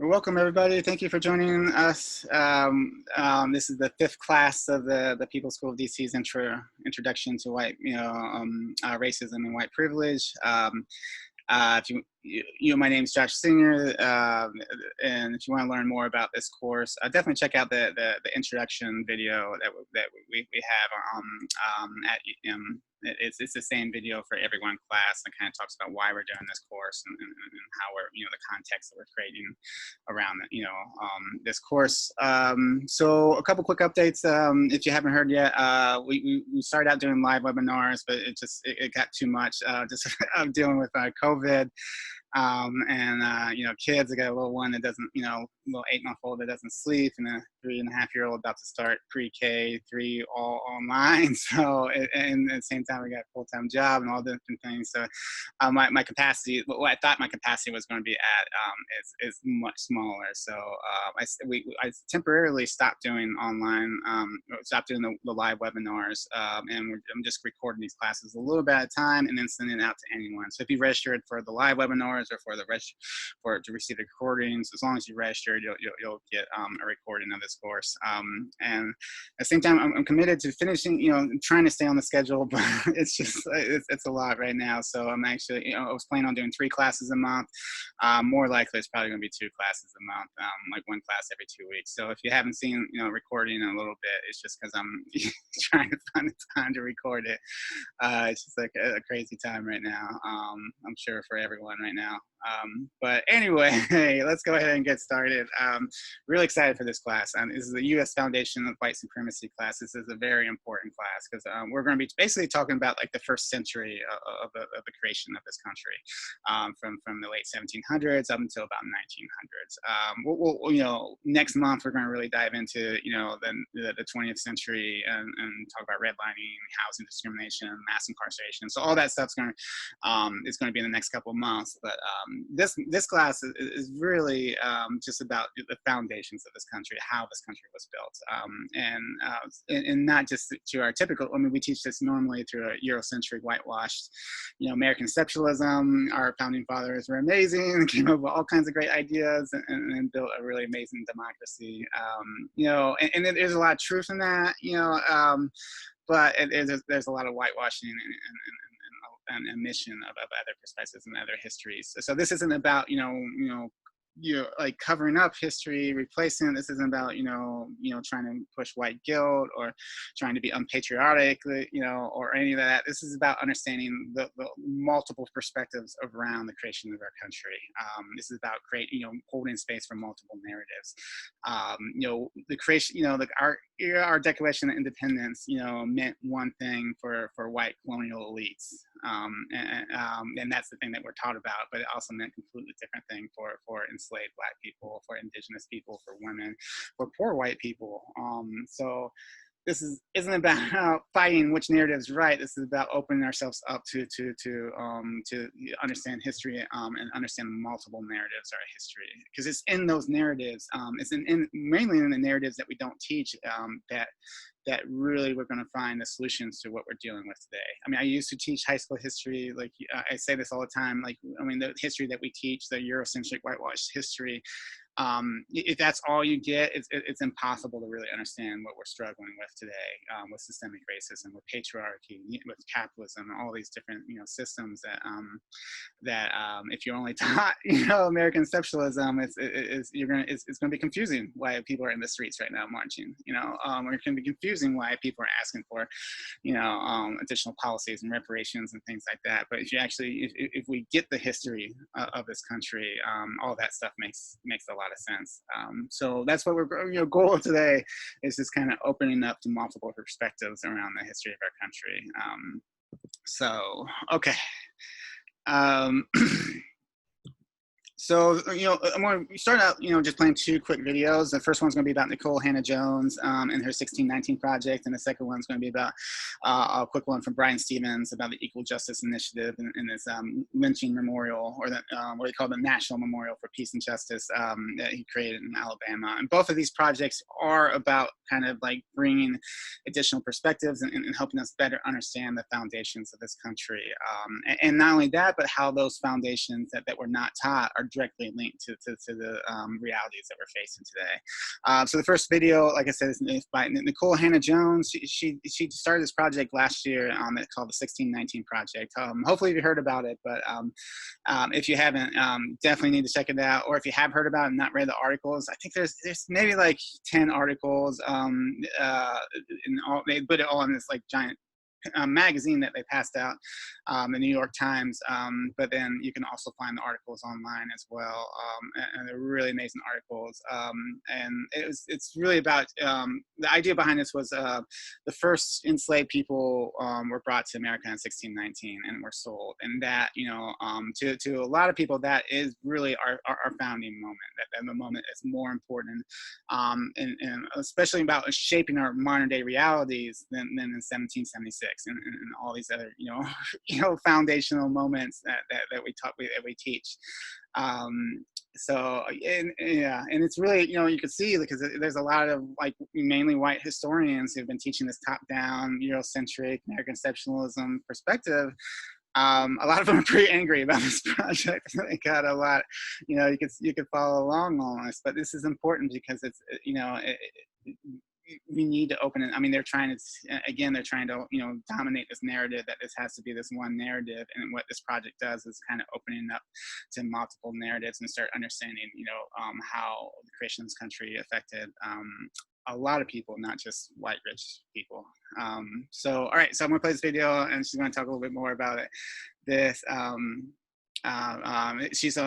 Welcome, everybody. Thank you for joining us. This is the fifth class of the People's School of DC's introduction to white, racism and white privilege. If my name is Josh Singer, and if you want to learn more about this course, definitely check out the introduction video that we have at it's the same video for every one class. It kind of talks about why we're doing this course and how we're the context that we're creating around this course. So a couple quick updates. If you haven't heard yet, we started out doing live webinars, but it got too much just dealing with COVID. Kids. I got a little one that doesn't, little 8-month-old that doesn't sleep, and a 3.5-year-old about to start pre-K, 3 all online. So, and at the same time, we got a full-time job and all different things. So, my capacity, what I thought my capacity was going to be at, is much smaller. So, I temporarily stopped doing online, stopped doing the live webinars, and I'm just recording these classes a little bit at a time and then sending it out to anyone. So, if you registered for the live webinars or to receive the recordings, as long as you registered, you'll get a recording of this course. And at the same time, I'm committed to finishing, trying to stay on the schedule, but it's a lot right now. So I'm actually, I was planning on doing 3 classes a month. More likely, it's probably going to be 2 classes a month, like 1 class every 2 weeks. So if you haven't seen, recording in a little bit, it's just because I'm trying to find the time to record it. It's just like a crazy time right now. I'm sure for everyone right now. But anyway, hey, let's go ahead and get started. Really excited for this class. This is the U.S. Foundation of White Supremacy class. This is a very important class because we're going to be basically talking about like the first century of the creation of this country, from the late 1700s up until about 1900s. Next month we're going to really dive into the 20th century and talk about redlining, housing discrimination, mass incarceration. So all that stuff's going to be in the next couple of months. But this class is really just about the foundations of this country, how this country was built, and not just to our typical. I mean, we teach this normally through a Eurocentric, whitewashed, American exceptionalism. Our founding fathers were amazing, came up with all kinds of great ideas, and built a really amazing democracy. And there's a lot of truth in that, but there's a lot of whitewashing and omission of other perspectives and other histories. So this isn't about like covering up history, replacing it. This isn't about trying to push white guilt or trying to be unpatriotic, or any of that. This is about understanding the multiple perspectives around the creation of our country. This is about holding space for multiple narratives. The creation, our Declaration of Independence, meant one thing for white colonial elites, and that's the thing that we're taught about. But it also meant a completely different thing for enslaved Black people, for indigenous people, for women, for poor white people. So this isn't about fighting which narrative is right. This is about opening ourselves up to understand history and understand multiple narratives of our history, because it's in those narratives. It's mainly in the narratives that we don't teach that really we're going to find the solutions to what we're dealing with today. I mean, I used to teach high school history. Like I say this all the time. The history that we teach, the Eurocentric whitewashed history, if that's all you get, it's impossible to really understand what we're struggling with today, with systemic racism, with patriarchy, with capitalism, all these different systems that if you're only taught American exceptionalism, it's going to be confusing why people are in the streets right now marching. Or it can be confusing why people are asking for additional policies and reparations and things like that. But if we get the history of this country, all that stuff makes a lot of sense. So that's what we're goal today is just kind of opening up to multiple perspectives around the history of our country. So okay. So, I'm going to start out, just playing 2 quick videos. The first one's going to be about Nicole Hannah-Jones and her 1619 project. And the second one's going to be about a quick one from Brian Stevens about the Equal Justice Initiative and this lynching memorial, or what they call the National Memorial for Peace and Justice that he created in Alabama. And both of these projects are about kind of like bringing additional perspectives and helping us better understand the foundations of this country. And not only that, but how those foundations that were not taught are directly linked to the realities that we're facing today. So the first video, like I said, is by Nicole Hannah-Jones. She started this project last year called the 1619 Project. Hopefully you heard about it, but if you haven't, definitely need to check it out. Or if you have heard about it and not read the articles, I think there's maybe like 10 articles. They put it all in this like giant magazine that they passed out, the New York Times, but then you can also find the articles online as well, and they're really amazing articles. And it's really about the idea behind this was the first enslaved people were brought to America in 1619 and were sold, and that to a lot of people that is really our founding moment. That the moment is more important, and especially about shaping our modern day realities than in 1776. And all these other foundational moments that we teach. So and it's really you can see because there's a lot of like mainly white historians who've been teaching this top-down Eurocentric American exceptionalism perspective. A lot of them are pretty angry about this project. They got a lot, you could follow along on this, but this is important because it's we need to open it. I mean, they're trying to dominate this narrative that this has to be this one narrative. And what this project does is kind of opening up to multiple narratives and start understanding, how the creation of this country affected a lot of people, not just white rich people. So, all right, so I'm gonna play this video and she's gonna talk a little bit more about it. She's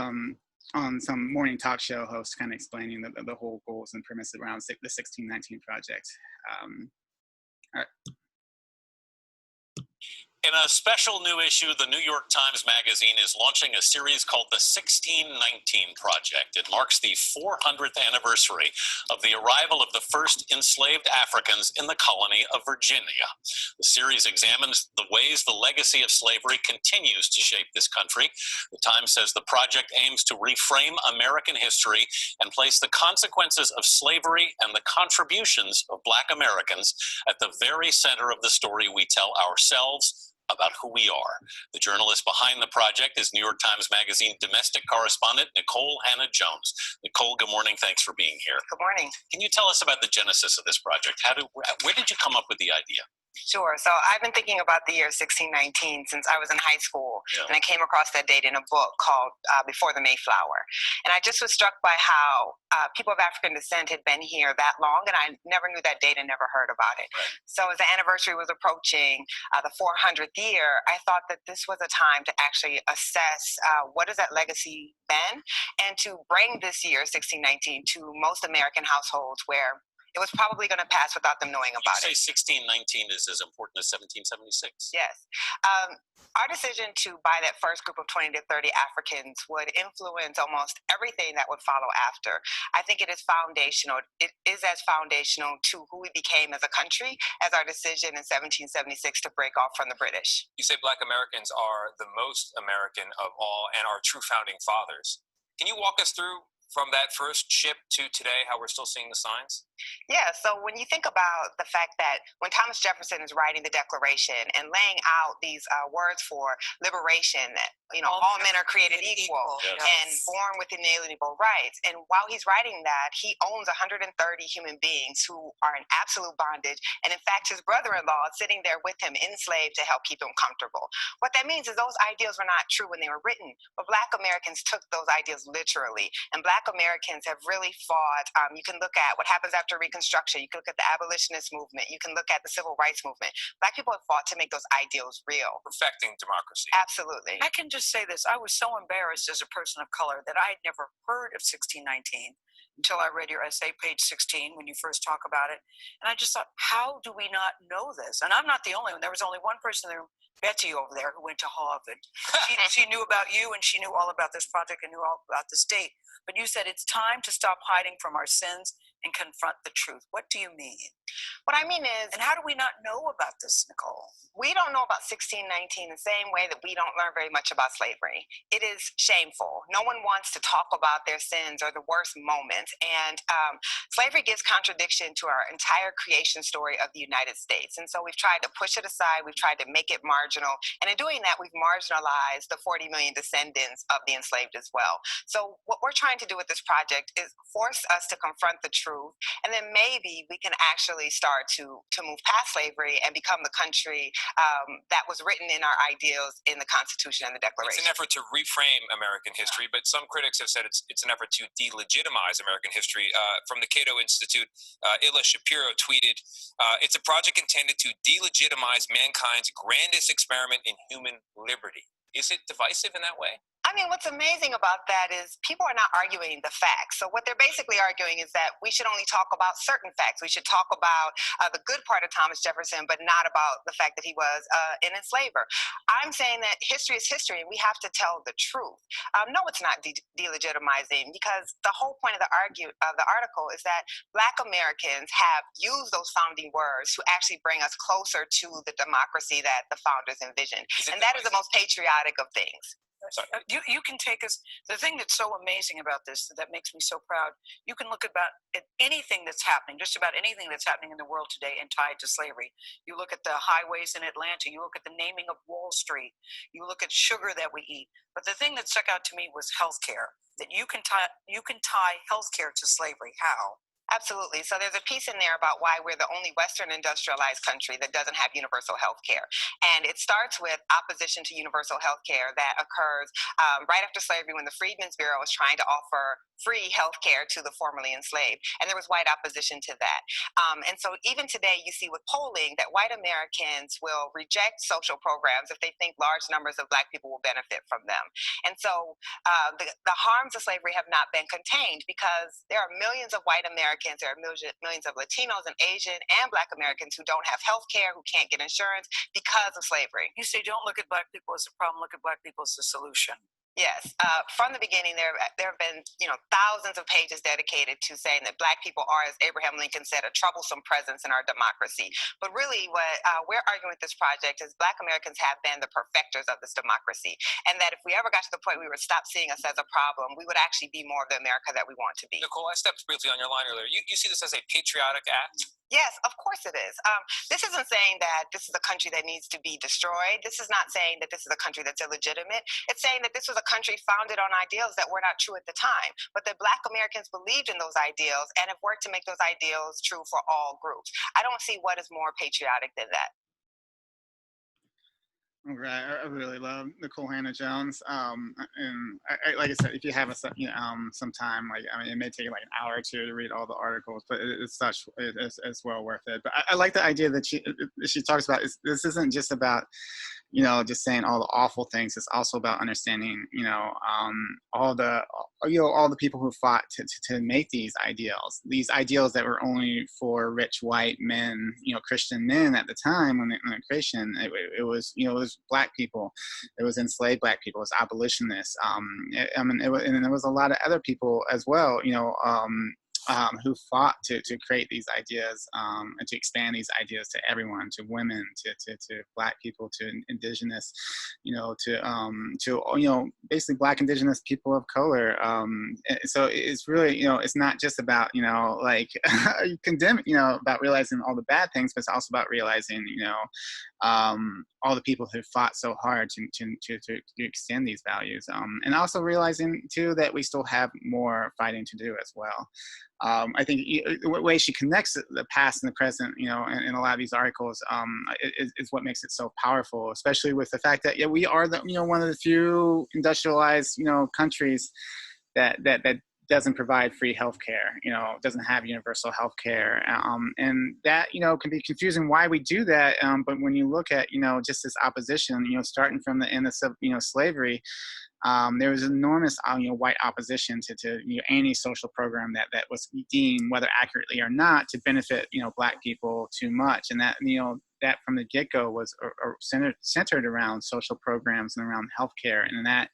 on some morning talk show host, kind of explaining the whole goals and premise around the 1619 Project. All right. In a special new issue, the New York Times Magazine is launching a series called the 1619 Project. It marks the 400th anniversary of the arrival of the first enslaved Africans in the colony of Virginia. The series examines the ways the legacy of slavery continues to shape this country. The Times says the project aims to reframe American history and place the consequences of slavery and the contributions of Black Americans at the very center of the story we tell ourselves about who we are. The journalist behind the project is New York Times Magazine domestic correspondent Nicole Hannah-Jones. Nicole, good morning. Thanks for being here. Good morning. Can you tell us about the genesis of this project? Where did you come up with the idea? Sure. So I've been thinking about the year 1619 since I was in high school, and I came across that date in a book called Before the Mayflower. And I just was struck by how people of African descent had been here that long, and I never knew that date and never heard about it. Right. So as the anniversary was approaching the 400th year, I thought that this was a time to actually assess what has that legacy been, and to bring this year, 1619, to most American households where it was probably going to pass without them knowing about it. You say 1619 is as important as 1776? Yes. Our decision to buy that first group of 20 to 30 Africans would influence almost everything that would follow after. I think it is foundational. It is as foundational to who we became as a country as our decision in 1776 to break off from the British. You say Black Americans are the most American of all and are true founding fathers. Can you walk us through from that first ship to today, how we're still seeing the signs? Yeah, so when you think about the fact that when Thomas Jefferson is writing the Declaration and laying out these words for liberation, that all men are created equal and born with inalienable rights, and while he's writing that, he owns 130 human beings who are in absolute bondage, and in fact, his brother-in-law is sitting there with him, enslaved, to help keep him comfortable. What that means is those ideals were not true when they were written, but Black Americans took those ideals literally, and Black Americans have really fought. You can look at what happens after Reconstruction. You can look at the abolitionist movement. You can look at the civil rights movement. Black people have fought to make those ideals real. Perfecting democracy. Absolutely. I can just say this. I was so embarrassed as a person of color that I had never heard of 1619 until I read your essay, page 16, when you first talk about it. And I just thought, how do we not know this? And I'm not the only one. There was only one person there, Betsy over there, who went to Harvard. She knew about you, and she knew all about this project and knew all about the state. But you said it's time to stop hiding from our sins and confront the truth. What do you mean? What I mean is, And how do we not know about this, Nicole? we don't know about 1619 the same way that we don't learn very much about slavery. It is shameful. No one wants to talk about their sins or the worst moments. And slavery gives contradiction to our entire creation story of the United States. And so we've tried to push it aside. We've tried to make it marginal. And in doing that, we've marginalized the 40 million descendants of the enslaved as well. So what we're trying to do with this project is force us to confront the truth. And then maybe we can actually start to move past slavery and become the country that was written in our ideals in the Constitution and the Declaration. It's an effort to reframe American history, but some critics have said it's an effort to delegitimize American history. From the Cato Institute, Illa Shapiro tweeted, "It's a project intended to delegitimize mankind's grandest experiment in human liberty." Is it divisive in that way? I mean, what's amazing about that is people are not arguing the facts. So what they're basically arguing is that we should only talk about certain facts. We should talk about the good part of Thomas Jefferson, but not about the fact that he was an enslaver. I'm saying that history is history, and we have to tell the truth. No, it's not delegitimizing, because the whole point of the article is that Black Americans have used those founding words to actually bring us closer to the democracy that the founders envisioned. And that is the most patriotic of things. You can take us. The thing that's so amazing about this, that makes me so proud, you can look at anything that's happening, just about anything that's happening in the world today and tied to slavery. You look at the highways in Atlanta, you look at the naming of Wall Street, you look at sugar that we eat. But the thing that stuck out to me was healthcare, that you can tie healthcare to slavery. How? Absolutely. So there's a piece in there about why we're the only Western industrialized country that doesn't have universal health care. And it starts with opposition to universal health care that occurs right after slavery, when the Freedmen's Bureau was trying to offer free health care to the formerly enslaved. And there was white opposition to that. And so even today, you see with polling that white Americans will reject social programs if they think large numbers of Black people will benefit from them. And so the harms of slavery have not been contained, because there are millions of white Americans, there are millions of Latinos and Asian and Black Americans who don't have health care, who can't get insurance because of slavery. You say don't look at Black people as a problem, look at Black people as a solution. Yes, from the beginning, there have been thousands of pages dedicated to saying that Black people are, as Abraham Lincoln said, a troublesome presence in our democracy. But really, what we're arguing with this project is Black Americans have been the perfecters of this democracy, and that if we ever got to the point we would stop seeing us as a problem, we would actually be more of the America that we want to be. Nicole, I stepped briefly on your line earlier. You see this as a patriotic act? Yes, of course it is. This isn't saying that this is a country that needs to be destroyed. This is not saying that this is a country that's illegitimate. It's saying that this was a country founded on ideals that were not true at the time, but that Black Americans believed in those ideals and have worked to make those ideals true for all groups. I don't see what is more patriotic than that. Right, I really love Nicole Hannah-Jones, and like I said, if you have some time, it may take like an hour or two to read all the articles, but it's well worth it. But I like the idea that she talks about. This isn't just about just saying all the awful things. It's also about understanding all the people who fought to make these ideals that were only for rich white men, Christian men at the time when the creation. It was Black people, it was enslaved Black people, it was abolitionists. And there was a lot of other people as well, who fought to create these ideas and to expand these ideas to everyone, to women, to Black people, to indigenous, to basically Black indigenous people of color. So it's really, it's not just about, condemn, about realizing all the bad things, but it's also about realizing, all the people who fought so hard to extend these values, and also realizing too that we still have more fighting to do as well. I think the way she connects the past and the present, in a lot of these articles, is what makes it so powerful, especially with the fact that we are one of the few industrialized countries that doesn't provide free healthcare, doesn't have universal healthcare, and that can be confusing why we do that. But when you look at just this opposition, starting from the end of slavery. There was enormous, white opposition to any social program that was deemed, whether accurately or not, to benefit, Black people too much, and that that from the get-go was centered around social programs and around healthcare, and that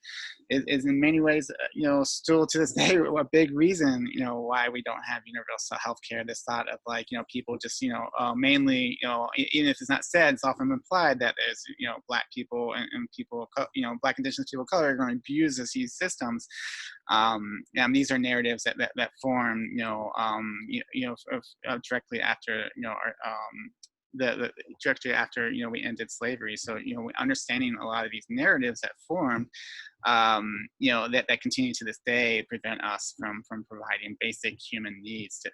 is in many ways, still to this day, a big reason, why we don't have universal healthcare. This thought of like, people just, mainly, even if it's not said, it's often implied that there's, Black people and people, Black indigenous people of color are going to abuse these systems. And these are narratives that form, directly after, directly after we ended slavery. So understanding a lot of these narratives that formed, that continue to this day, prevent us from providing basic human needs to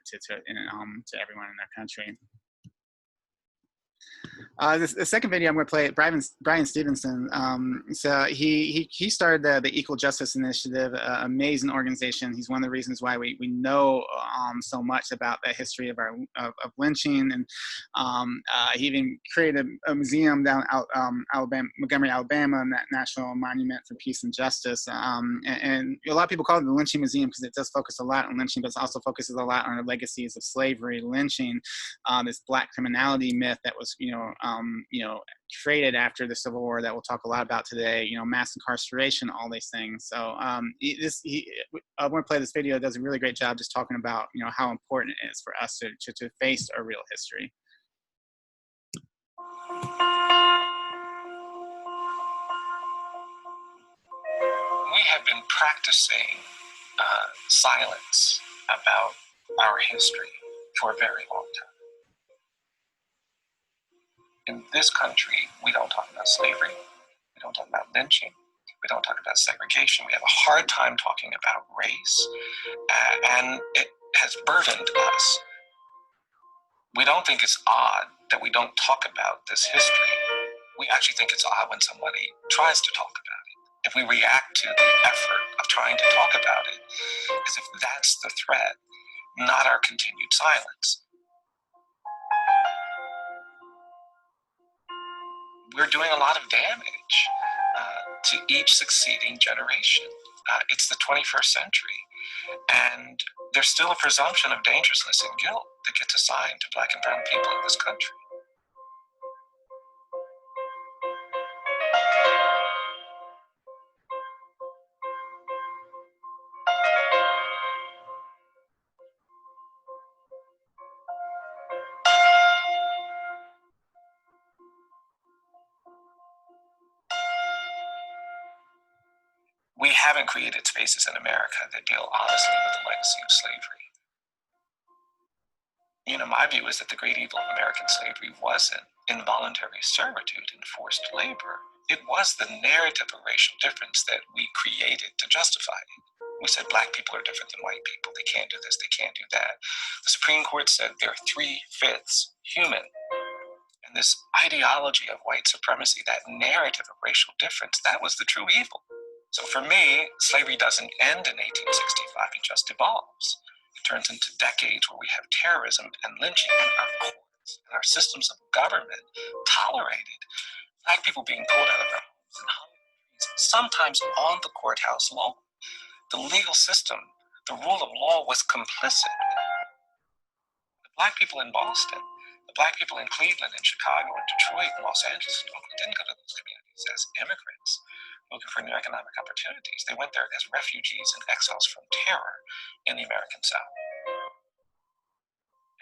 everyone in our country. The second video I'm going to play, Brian Stevenson. So he started the Equal Justice Initiative, amazing organization. He's one of the reasons why we know so much about the history of lynching, and he even created a museum down out Montgomery, Alabama, National Monument for Peace and Justice. And a lot of people call it the Lynching Museum because it does focus a lot on lynching, but it also focuses a lot on the legacies of slavery, lynching, this Black criminality myth that was created after the Civil War that we'll talk a lot about today, mass incarceration, all these things. So I want to play this video. It does a really great job just talking about, how important it is for us to face our real history. We have been practicing silence about our history for a very long time. In this country, we don't talk about slavery, we don't talk about lynching, we don't talk about segregation. We have a hard time talking about race, and it has burdened us. We don't think it's odd that we don't talk about this history. We actually think it's odd when somebody tries to talk about it. If we react to the effort of trying to talk about it as if that's the threat, not our continued silence. We're doing a lot of damage to each succeeding generation. It's the 21st century, and there's still a presumption of dangerousness and guilt that gets assigned to Black and brown people in this country. We haven't created spaces in America that deal honestly with the legacy of slavery. My view is that the great evil of American slavery wasn't involuntary servitude and forced labor. It was the narrative of racial difference that we created to justify it. We said Black people are different than white people. They can't do this, they can't do that. The Supreme Court said they're 3/5 human. And this ideology of white supremacy, that narrative of racial difference, that was the true evil. So for me, slavery doesn't end in 1865, it just evolves. It turns into decades where we have terrorism and lynching, and our courts and our systems of government tolerated Black people being pulled out of their homes and hung, sometimes on the courthouse lawn. The legal system, the rule of law was complicit. The Black people in Boston, the Black people in Cleveland and Chicago and Detroit and Los Angeles and Oakland didn't go to those communities as immigrants looking for new economic opportunities. They went there as refugees and exiles from terror in the American South.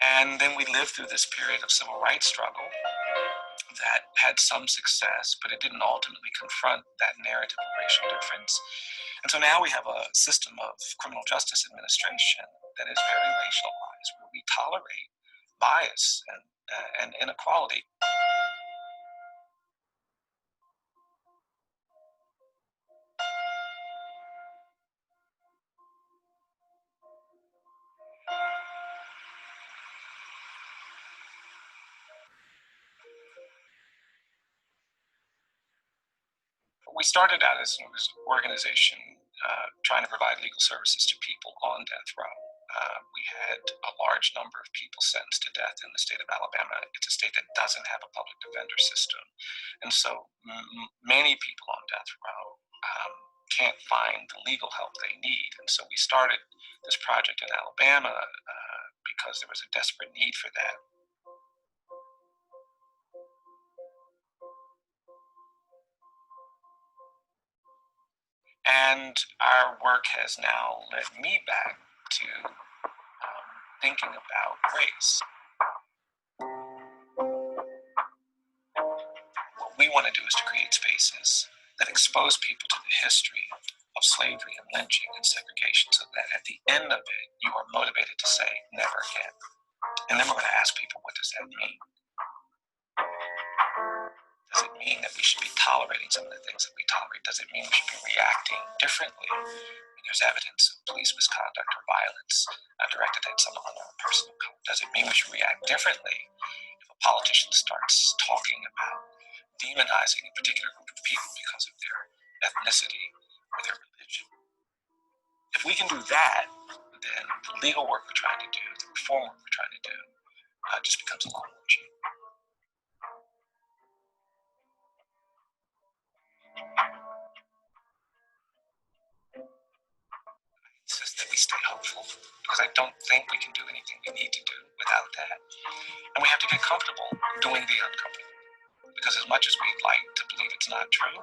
And then we lived through this period of civil rights struggle that had some success, but it didn't ultimately confront that narrative of racial difference. And so now we have a system of criminal justice administration that is very racialized, where we tolerate bias and inequality. We started out as an organization trying to provide legal services to people on death row. We had a large number of people sentenced to death in the state of Alabama. It's a state that doesn't have a public defender system. And so many people on death row can't find the legal help they need. And so we started this project in Alabama because there was a desperate need for that. And our work has now led me back to thinking about race. What we want to do is to create spaces that expose people to the history of slavery and lynching and segregation, so that at the end of it, you are motivated to say, never again. And then we're going to ask people, what does that mean? Does it mean that we should be tolerating some of the things that we tolerate? Does it mean we should be reacting differently when there's evidence of police misconduct or violence directed at some unarmed person of color? Does it mean we should react differently if a politician starts talking about demonizing a particular group of people because of their ethnicity or their religion? If we can do that, then the legal work we're trying to do, the reform work we're trying to do, just becomes a lot more cheap. Insist that we stay hopeful, because I don't think we can do anything we need to do without that. And we have to get comfortable doing the uncomfortable, because as much as we'd like to believe it's not true,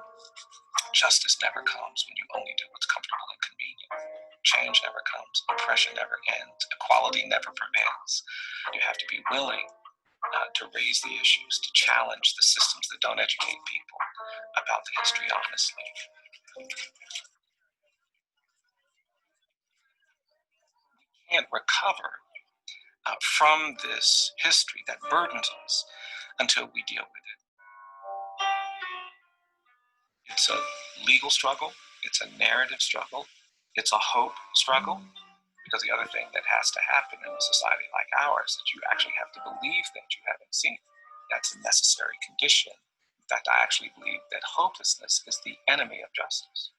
justice never comes when you only do what's comfortable and convenient. Change never comes, oppression never ends, equality never prevails. You have to be willing to raise the issues, to challenge the systems that don't educate people about the history honestly. We can't recover from this history that burdens us until we deal with it. It's a legal struggle, it's a narrative struggle, it's a hope struggle, because the other thing that has to happen in a society like ours is that you actually have to believe things you haven't seen. That's a necessary condition. In fact, I actually believe that hopelessness is the enemy of justice,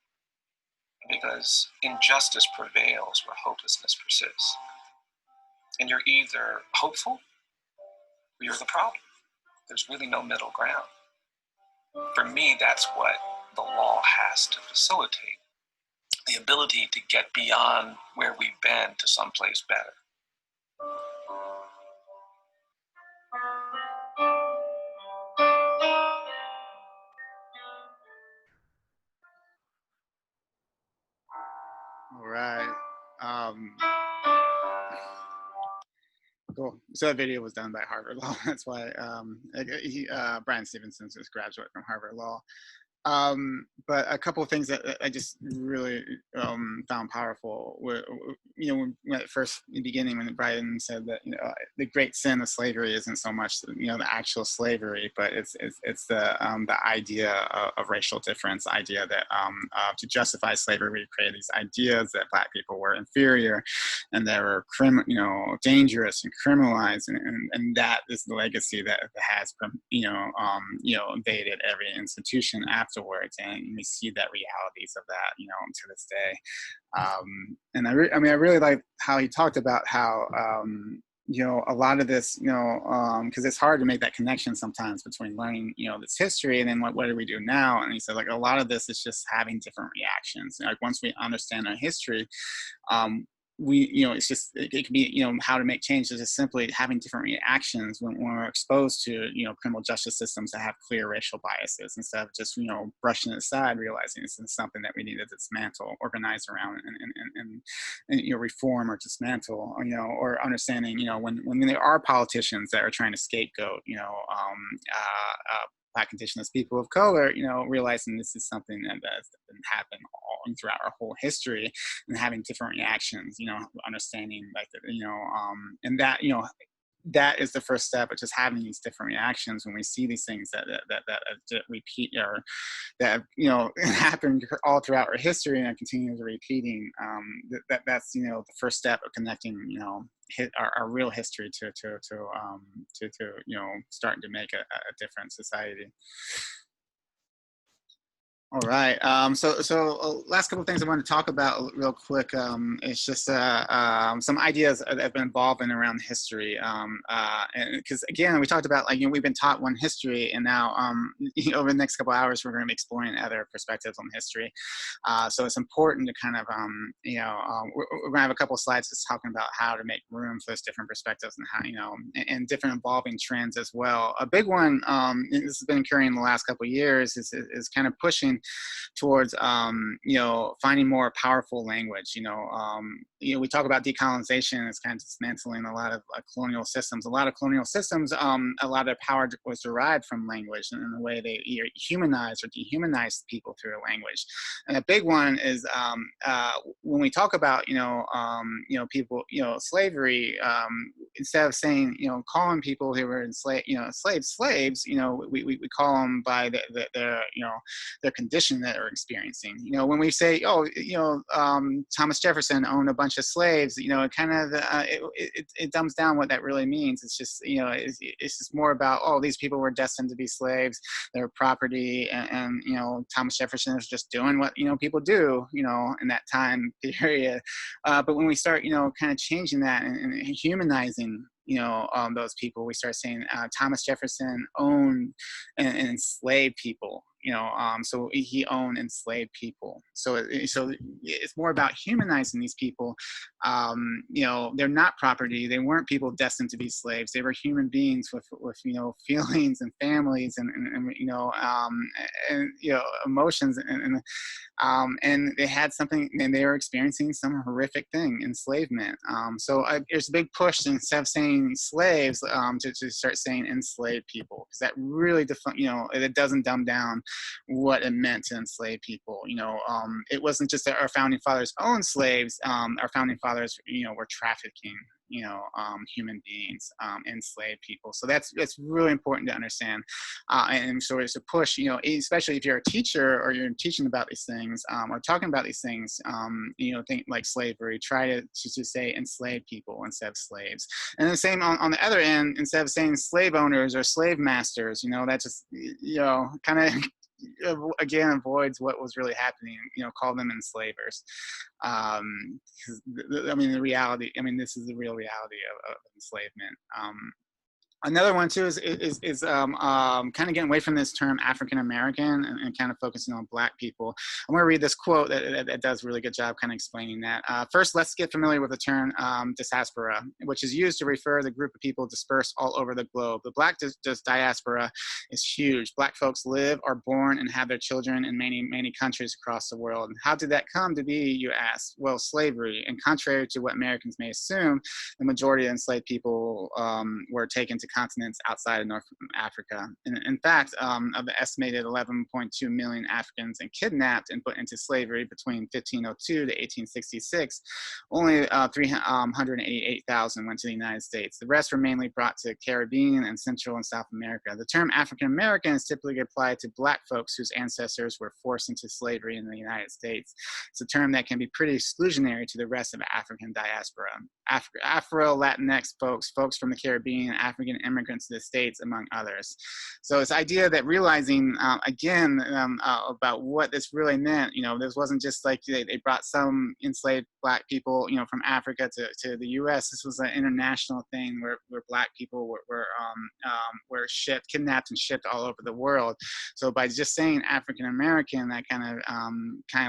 because injustice prevails where hopelessness persists. And you're either hopeful or you're the problem. There's really no middle ground. For me, that's what the law has to facilitate, the ability to get beyond where we've been to someplace better. All right. Cool. So that video was done by Harvard Law. That's why Brian Stevenson is a graduate from Harvard Law. But a couple of things that I just really found powerful were, when at first, in the beginning, when Brian said that, the great sin of slavery isn't so much, the actual slavery, but it's the idea of racial difference, the idea that to justify slavery, we created these ideas that Black people were inferior and they were dangerous and criminalized, and that is the legacy that has invaded every institution afterwards, and we see that realities of that to this day. And I really like how he talked about how a lot of this, because it's hard to make that connection sometimes between learning, this history and then what do we do now. And he said, like, a lot of this is just having different reactions. Like, once we understand our history, it's just, it can be, how to make change is just simply having different reactions when we're exposed to, criminal justice systems that have clear racial biases, instead of just, brushing it aside, realizing this is something that we need to dismantle, organize around, and reform or dismantle, or understanding, when there are politicians that are trying to scapegoat, Black Indigenous people of color, realizing this is something that has been happening all throughout our whole history, and having different reactions, understanding like that, and that, that is the first step of just having these different reactions when we see these things that repeat, or that happen all throughout our history and continue to repeating. That's the first step of connecting our real history to starting to make a different society. All right. So last couple of things I want to talk about real quick. It's just some ideas that have been evolving around history. And because again, we talked about, like, we've been taught one history, and now over the next couple of hours, we're going to be exploring other perspectives on history. So it's important to kind of, we're going to have a couple of slides just talking about how to make room for those different perspectives, and how, and different evolving trends as well. A big one, this has been occurring in the last couple of years, is kind of pushing towards finding more powerful language. We talk about decolonization as kind of dismantling a lot of colonial systems. A lot of colonial systems, a lot of power was derived from language and the way they either humanized or dehumanized people through a language. And a big one is when we talk about people, slavery. Instead of saying calling people who were enslaved, slaves, we call them by their condition that they're experiencing. When we say, Thomas Jefferson owned a bunch of slaves, it kind of it dumbs down what that really means. It's just it's just more about, these people were destined to be slaves, their property, and Thomas Jefferson was just doing what people do in that time period. But when we start kind of changing that and humanizing those people, we start saying Thomas Jefferson owned and enslaved people. So he owned enslaved people. So it's more about humanizing these people. They're not property. They weren't people destined to be slaves. They were human beings with feelings and families and emotions and they had something, and they were experiencing some horrific thing, enslavement. There's a big push, instead of saying slaves, to start saying enslaved people, because that really it doesn't dumb down what it meant to enslave people. It wasn't just that our founding fathers owned slaves. Our founding fathers, were trafficking human beings, enslaved people. So that's really important to understand. And so it's a push, especially if you're a teacher or you're teaching about these things or talking about these things, think like slavery, try to say enslaved people instead of slaves. And the same on the other end, instead of saying slave owners or slave masters, that just, kind of again avoids what was really happening. Call them enslavers. The reality. This is the real reality of enslavement. Another one too is kind of getting away from this term African American and kind of focusing on Black people. I'm going to read this quote that does a really good job kind of explaining that. First, let's get familiar with the term diaspora, which is used to refer to the group of people dispersed all over the globe. The Black diaspora is huge. Black folks live, are born, and have their children in many, many countries across the world. And how did that come to be, you ask? Well, slavery. And contrary to what Americans may assume, the majority of enslaved people were taken to continents outside of North Africa. In fact, of the estimated 11.2 million Africans and kidnapped and put into slavery between 1502 to 1866, only 388,000 went to the United States. The rest were mainly brought to Caribbean and Central and South America. The term African American is typically applied to Black folks whose ancestors were forced into slavery in the United States. It's a term that can be pretty exclusionary to the rest of the African diaspora. Afro-Latinx folks from the Caribbean, African immigrants to the States, among others. So this idea that realizing, about what this really meant, this wasn't just like they brought some enslaved Black people, from Africa to the U.S. This was an international thing where Black people were kidnapped and shipped all over the world. So by just saying African American, that kind of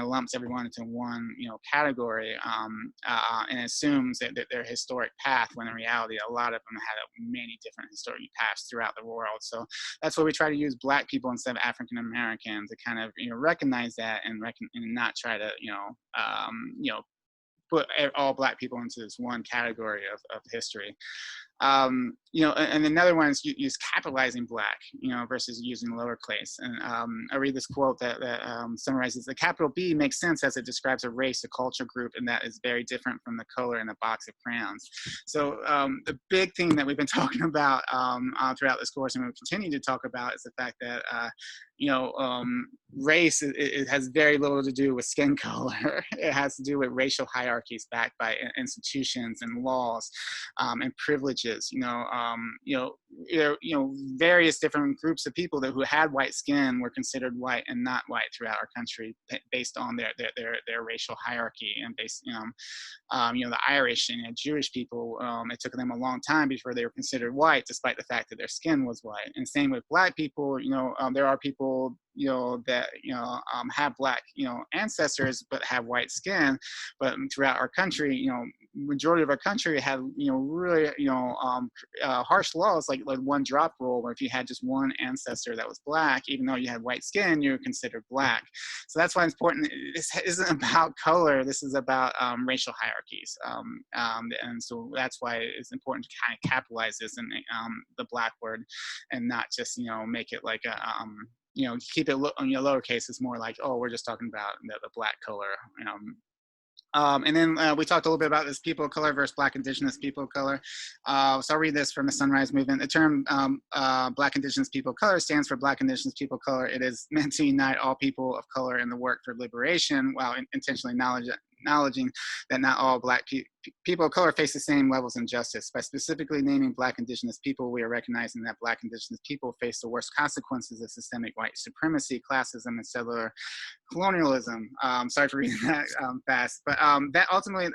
lumps everyone into one, category, and assumes that their historic path, when in reality, a lot of them had many different historic paths throughout the world. So that's why we try to use Black people instead of African American, to kind of recognize that and not try to put all Black people into this one category of history. And another one is use capitalizing Black, versus using lowercase. And I read this quote that summarizes: the capital B makes sense as it describes a race, a culture group, and that is very different from the color in a box of crayons. So the big thing that we've been talking about throughout this course, and we'll continue to talk about, is the fact that race, it has very little to do with skin color. It has to do with racial hierarchies backed by institutions and laws and privileges. Various different groups of people who had white skin were considered white and not white throughout our country based on their racial hierarchy, and based, the Irish and Jewish people, it took them a long time before they were considered white, despite the fact that their skin was white. And same with Black people. There are people that have black ancestors but have white skin, but throughout our country, majority of our country had really harsh laws like one drop rule, where if you had just one ancestor that was black, even though you had white skin, you were considered black. So that's why it's important. This isn't about color. This is about racial hierarchies, and so that's why it's important to kind of capitalize this in the black word, and not just make it like a keep it lowercase. It's more like, oh, we're just talking about the black color. And then we talked a little bit about this people of color versus Black Indigenous people of color. So I'll read this from the Sunrise Movement. The term Black Indigenous people of color stands for Black Indigenous people of color. It is meant to unite all people of color in the work for liberation, while intentionally acknowledging that not all Black people of color face the same levels of injustice. By specifically naming Black Indigenous people, we are recognizing that Black Indigenous people face the worst consequences of systemic white supremacy, classism, and settler colonialism. Sorry for reading that fast, but that ultimately,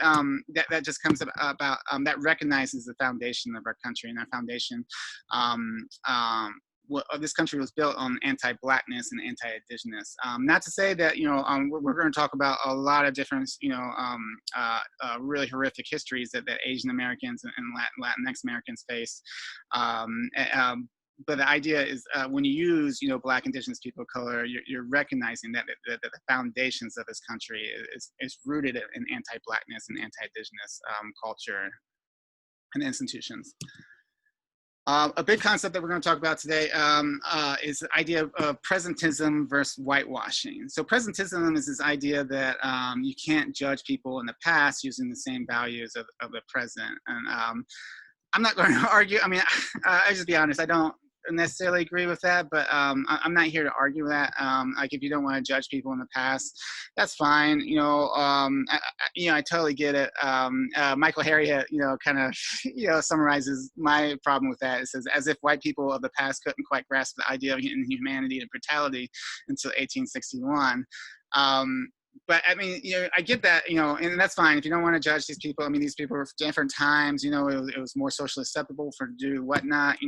that just comes about, that recognizes the foundation of our country, and our foundation, this country was built on anti-Blackness and anti-Indigenous. Not to say that, we're going to talk about a lot of different, really horrific histories that Asian Americans and Latinx Americans face. But the idea is when you use, Black Indigenous people of color, you're recognizing that the foundations of this country is rooted in anti-Blackness and anti-Indigenous culture and institutions. A big concept that we're going to talk about today is the idea of presentism versus whitewashing. So presentism is this idea that you can't judge people in the past using the same values of the present. And I'm not going to argue. I mean, I just be honest, I don't necessarily agree with that, but I'm not here to argue that. Like, if you don't want to judge people in the past, that's fine. I totally get it. Michael Harriot, kind of, summarizes my problem with that. It says, as if white people of the past couldn't quite grasp the idea of inhumanity and brutality until 1861. But I mean, I get that, and that's fine if you don't want to judge these people. I mean, these people were different times, it was more socially acceptable for to do whatnot,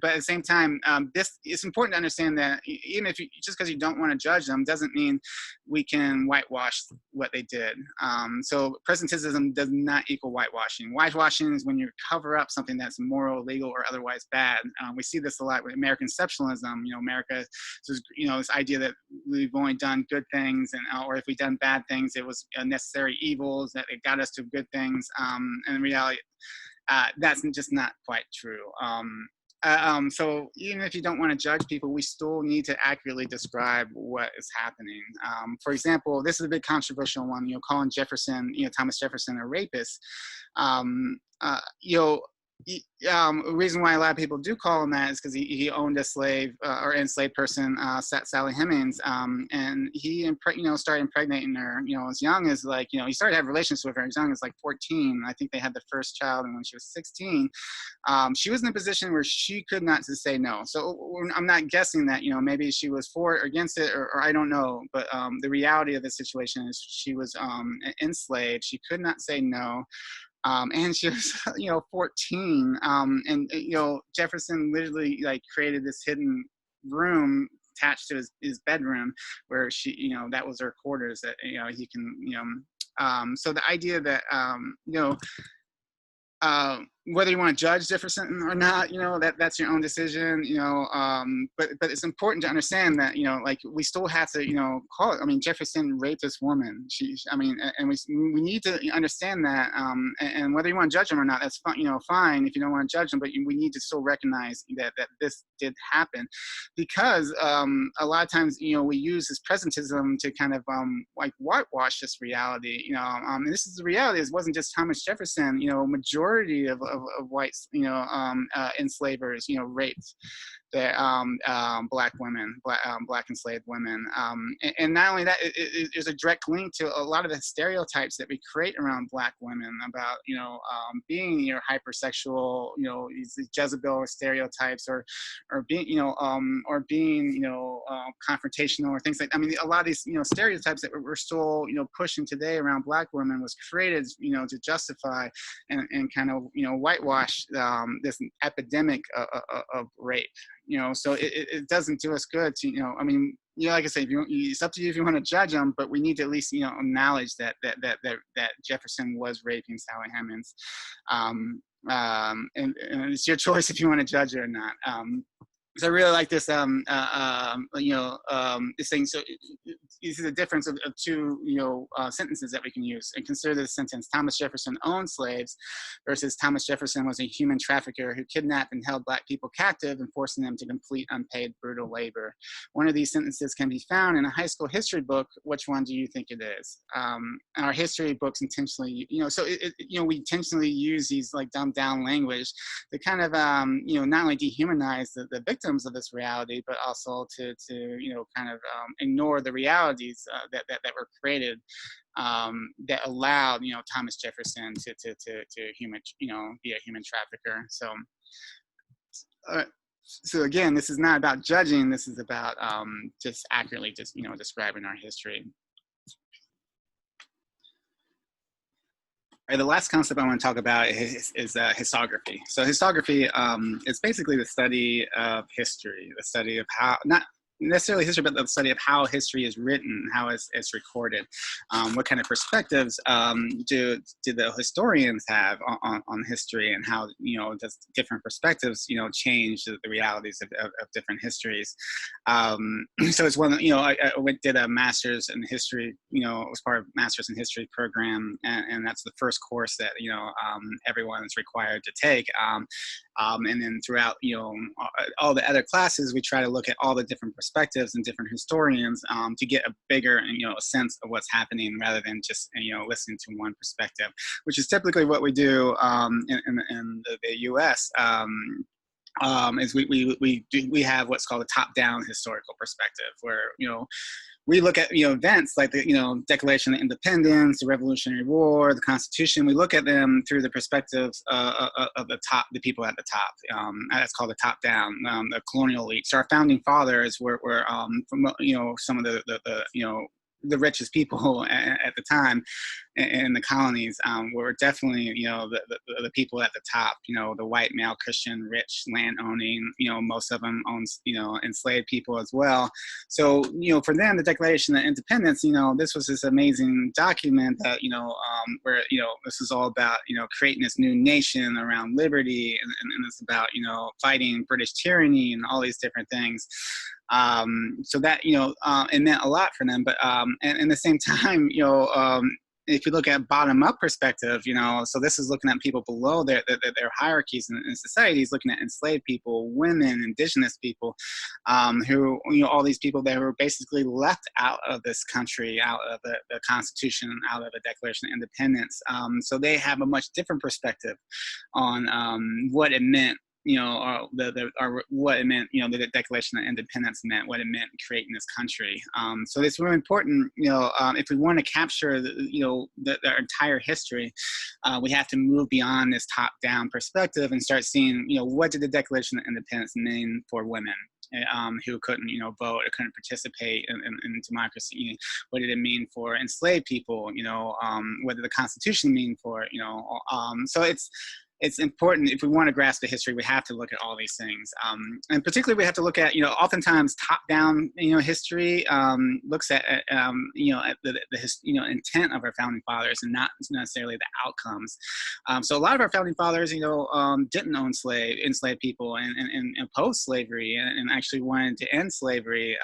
but at the same time, it's important to understand that even if just because you don't want to judge them doesn't mean we can whitewash what they did. So presentism does not equal whitewashing. Whitewashing is when you cover up something that's immoral, illegal, or otherwise bad. We see this a lot with American exceptionalism. America, this idea that we've only done good things, and or if we've done bad things, it was necessary evils that it got us to good things. And in reality, that's just not quite true. So even if you don't want to judge people, we still need to accurately describe what is happening. For example, this is a big controversial one, calling Jefferson, Thomas Jefferson a rapist. The reason why a lot of people do call him that is because he owned a slave or enslaved person, Sally Hemings, and he started impregnating her, as young as he started to have relations with her as young as 14. I think they had the first child when she was 16. She was in a position where she could not just say no. So I'm not guessing that, maybe she was for it or against it, or I don't know. But the reality of the situation is she was enslaved. She could not say no. And she was, 14. And Jefferson literally created this hidden room attached to his bedroom where she, that was her quarters that, he can, so the idea that, whether you want to judge Jefferson or not, that's your own decision, but it's important to understand that, we still have to, call it. I mean, Jefferson raped this woman. And we need to understand that, and whether you want to judge him or not, that's fine, fine if you don't want to judge him, but we need to still recognize that this did happen, because a lot of times, we use this presentism to kind of whitewash this reality, and this is the reality. It wasn't just Thomas Jefferson, majority of whites, enslavers, raped their black women, black enslaved women, and not only that, there's a direct link to a lot of the stereotypes that we create around black women about, being hypersexual, these Jezebel stereotypes, or being, or being, confrontational, or things like. I mean, a lot of these, stereotypes that we're still, pushing today around black women was created, to justify and kind of, whitewash this epidemic of rape. So it doesn't do us good to, I mean, like I say, it's up to you if you want to judge them, but we need to at least, acknowledge that Jefferson was raping Sally Hemings. And it's your choice if you want to judge it or not. So I really like this, this thing. So you see the difference of two, sentences that we can use, and consider this sentence: Thomas Jefferson owned slaves versus Thomas Jefferson was a human trafficker who kidnapped and held Black people captive and forcing them to complete unpaid brutal labor. One of these sentences can be found in a high school history book. Which one do you think it is? Our history books intentionally, we intentionally use these like dumbed down language to kind of, not only dehumanize the victims of this reality, but also to kind of ignore the realities that were created that allowed Thomas Jefferson to human be a human trafficker. So again, this is not about judging. This is about just accurately describing our history. The last concept I want to talk about is historiography. So historiography is basically the study of history, the study of how, not necessarily history, but the study of how history is written, how it's recorded. What kind of perspectives do the historians have on history, and how does different perspectives change the realities of different histories. So it's one, I did a master's in history, was part of master's in history program, and that's the first course that everyone is required to take. And then throughout, all the other classes, we try to look at all the different perspectives and different historians to get a bigger, a sense of what's happening, rather than just, listening to one perspective, which is typically what we do in the U.S. Is we have what's called a top-down historical perspective, where we look at events like the Declaration of Independence, the Revolutionary War, the Constitution. We look at them through the perspectives of the people at the top. That's called the top down, the colonial elite. So our founding fathers were from some of the richest people at the time in the colonies, were definitely the people at the top, the white male Christian rich land owning, most of them owns enslaved people as well. So for them, the Declaration of Independence, this was this amazing document that where this is all about creating this new nation around liberty, and it's about fighting British tyranny and all these different things. So that it meant a lot for them, but and at the same time, if you look at bottom-up perspective, so this is looking at people below their hierarchies in societies, looking at enslaved people, women, indigenous people, who, all these people that were basically left out of this country, out of the Constitution, out of the Declaration of Independence. So they have a much different perspective on what it meant, or what it meant, the Declaration of Independence meant, what it meant creating this country. So it's really important, if we want to capture the entire history, we have to move beyond this top-down perspective and start seeing, what did the Declaration of Independence mean for women? Who couldn't, vote or couldn't participate in democracy? What did it mean for enslaved people? What did the Constitution mean for, so it's important, if we want to grasp the history, we have to look at all these things. And particularly we have to look at, oftentimes top-down, history looks at the intent of our founding fathers, and not necessarily the outcomes. So a lot of our founding fathers, didn't own enslaved people and opposed slavery, and actually wanted to end slavery.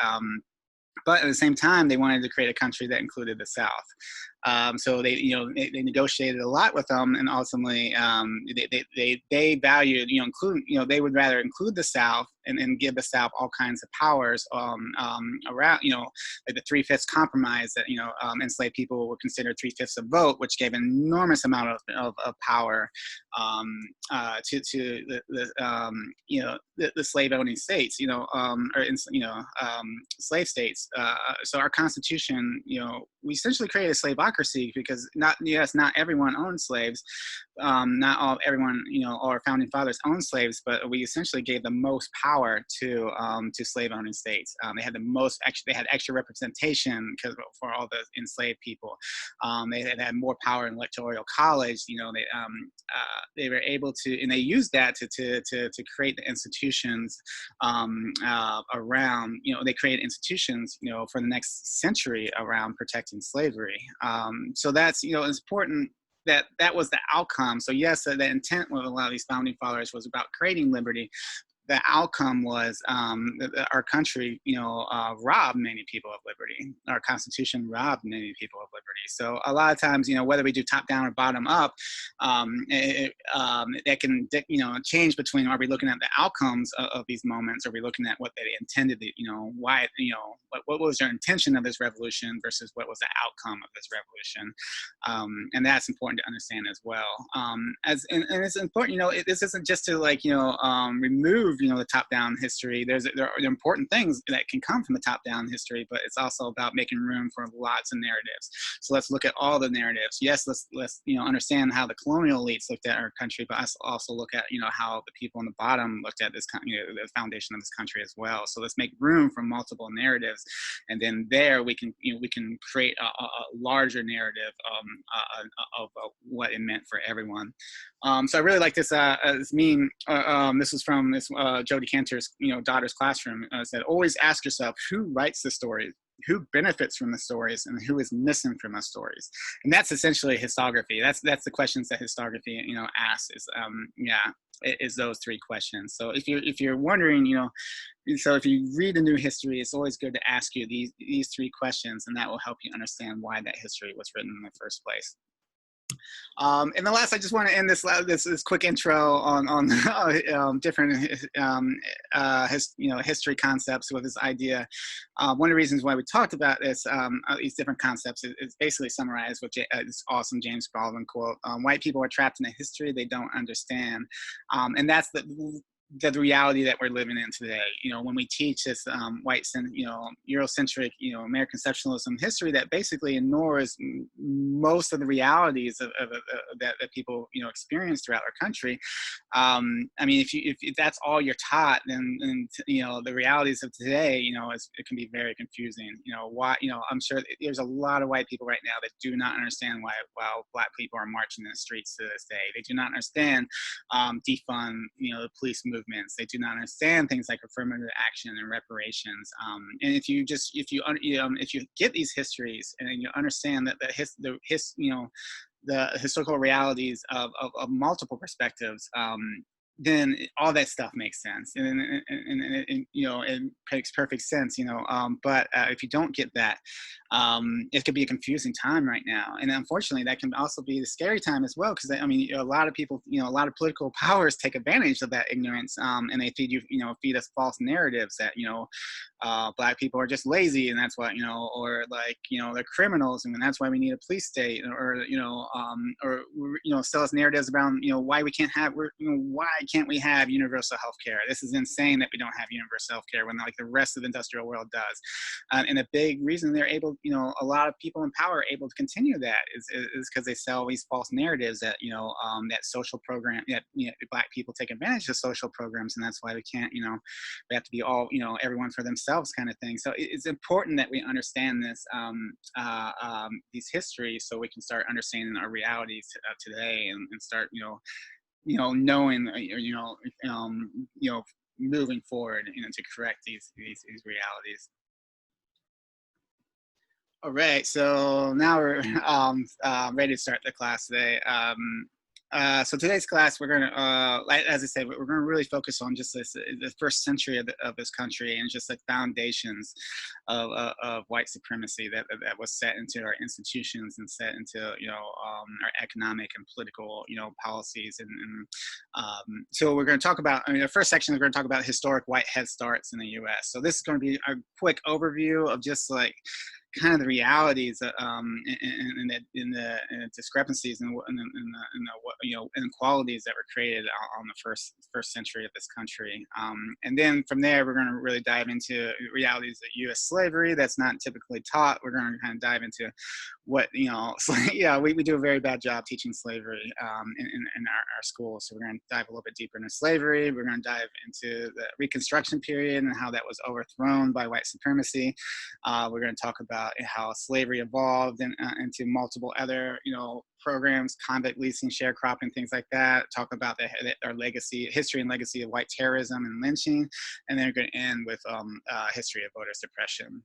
But at the same time, they wanted to create a country that included the South. So they negotiated a lot with them, and ultimately they valued, including, they would rather include the South and give the South all kinds of powers around, like the 3/5 compromise that enslaved people were considered 3/5 of vote, which gave an enormous amount of power to the slave owning states, slave states. So our Constitution, we essentially created a slaveocracy, because not everyone owned slaves, not all everyone, all our founding fathers owned slaves, but we essentially gave the most power to slave owning states. They had the most they had extra representation because for all the enslaved people. They had more power in electoral college. They were able to, and they used that to create the institutions around. They created institutions, for the next century around protecting slavery. So that's, it's important that was the outcome. So yes, the intent with a lot of these founding fathers was about creating liberty. The outcome was our country, robbed many people of liberty. Our Constitution robbed many people of liberty. So a lot of times, whether we do top down or bottom up, that can, change between, are we looking at the outcomes of these moments? Are we looking at what they intended, why, what was their intention of this revolution versus what was the outcome of this revolution? And that's important to understand as well. And it's important, this isn't just to remove, the top-down history. There are important things that can come from the top-down history, but it's also about making room for lots of narratives. So let's look at all the narratives. Yes, let's understand how the colonial elites looked at our country, but also look at how the people on the bottom looked at this, the foundation of this country as well. So let's make room for multiple narratives, and then there we can create a larger narrative of what it meant for everyone. So I really like this meme. This is from this Jodi Kantor's daughter's classroom. Said, always ask yourself who writes the story, who benefits from the stories, and who is missing from the stories. And that's essentially historiography. That's the questions that historiography asks. Is those three questions. So if you're wondering, so if you read a new history, it's always good to ask you these three questions, and that will help you understand why that history was written in the first place. And the last, I just want to end this quick intro on different history concepts with this idea. One of the reasons why we talked about these different concepts is basically summarized with this awesome James Baldwin quote: "White people are trapped in a history they don't understand," and that's the reality that we're living in today. When we teach this white, Eurocentric, American exceptionalism history that basically ignores most of the realities that people experience throughout our country. I mean, if that's all you're taught, then the realities of today, it can be very confusing. Why? I'm sure there's a lot of white people right now that do not understand why Black people are marching in the streets to this day. They do not understand defund, the police movements. They do not understand things like affirmative action and reparations. And if you get these histories and you understand that the historical realities of multiple perspectives, then all that stuff makes sense, and it makes perfect sense, but if you don't get that, it could be a confusing time right now, and unfortunately that can also be the scary time as well, because I mean, a lot of people, a lot of political powers take advantage of that ignorance, and they feed us false narratives that Black people are just lazy, and that's why, or they're criminals, and that's why we need a police state, or sell us narratives about why we can't have, why can't we have universal health care? This is insane that we don't have universal health care when the rest of the industrial world does. And a big reason they're able, a lot of people in power are able to continue that is because they sell these false narratives that, that social program, that Black people take advantage of social programs, and that's why we can't, we have to be all, everyone for themselves kind of thing. So it's important that we understand this, these histories, so we can start understanding our realities today, and start, knowing, moving forward, to correct these realities. All right, so now we're ready to start the class today. So today's class, we're going to, as I said, we're going to really focus on just the first century of this country, and just the foundations of white supremacy that was set into our institutions and set into our economic and political policies. And so we're going to talk about, the first section, we're going to talk about historic white head starts in the U.S. So this is going to be a quick overview of just kind of the realities in the discrepancies and the inequalities that were created on the first century of this country. And then from there, we're going to really dive into realities of U.S. slavery that's not typically taught. We're going to kind of dive into what, we do a very bad job teaching slavery in our schools. So we're going to dive a little bit deeper into slavery. We're going to dive into the Reconstruction period and how that was overthrown by white supremacy. We're going to talk about how slavery evolved into multiple other, programs, convict leasing, sharecropping, things like that. Talk about our history and legacy of white terrorism and lynching, and then we're going to end with history of voter suppression.